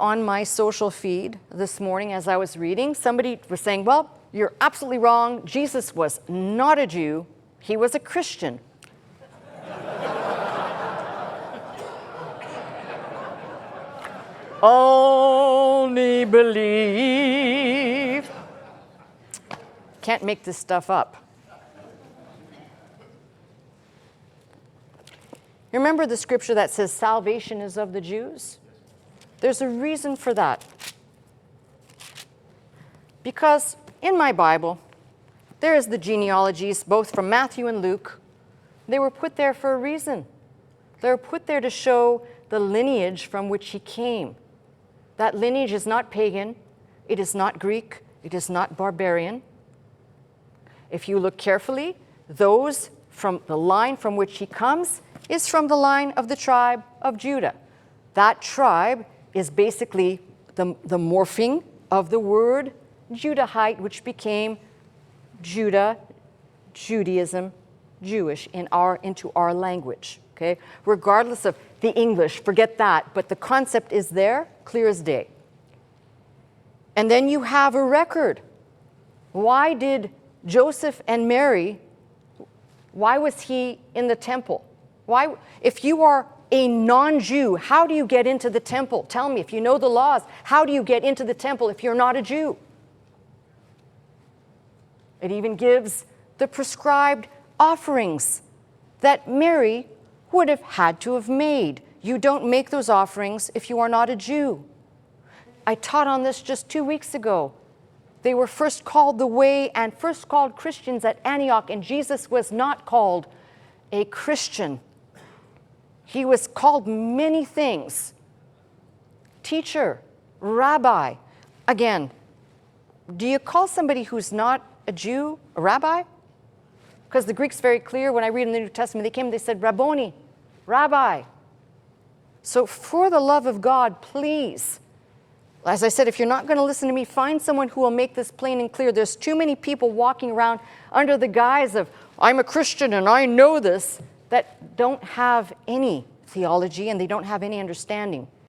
On my social feed this morning as I was reading, somebody was saying, well, you're absolutely wrong. Jesus was not a Jew. He was a Christian. Only believe. Can't make this stuff up. You remember the scripture that says salvation is of the Jews? There's a reason for that. Because in my Bible, there is the genealogies, both from Matthew and Luke. They were put there for a reason. They were put there to show the lineage from which he came. That lineage is not pagan, it is not Greek, it is not barbarian. If you look carefully, those from the line from which he comes is from the line of the tribe of Judah. That tribe is basically the morphing of the word Judahite, which became Judah, Judaism, Jewish into our language. Okay? Regardless of the English, forget that, but the concept is there, clear as day. And then you have a record. Why did Joseph and Mary, why was he in the temple? Why, if you are a non-Jew, how do you get into the temple? Tell me, if you know the laws, how do you get into the temple if you're not a Jew? It even gives the prescribed offerings that Mary would have had to have made. You don't make those offerings if you are not a Jew. I taught on this just 2 weeks ago. They were first called the Way and first called Christians at Antioch, and Jesus was not called a Christian. He was called many things. Teacher, rabbi. Again, do you call somebody who's not a Jew a rabbi? Because the Greek's very clear. When I read in the New Testament, they came and they said, Rabboni, rabbi. So for the love of God, please, as I said, if you're not going to listen to me, find someone who will make this plain and clear. There's too many people walking around under the guise of, I'm a Christian and I know this, that don't have any theology and they don't have any understanding.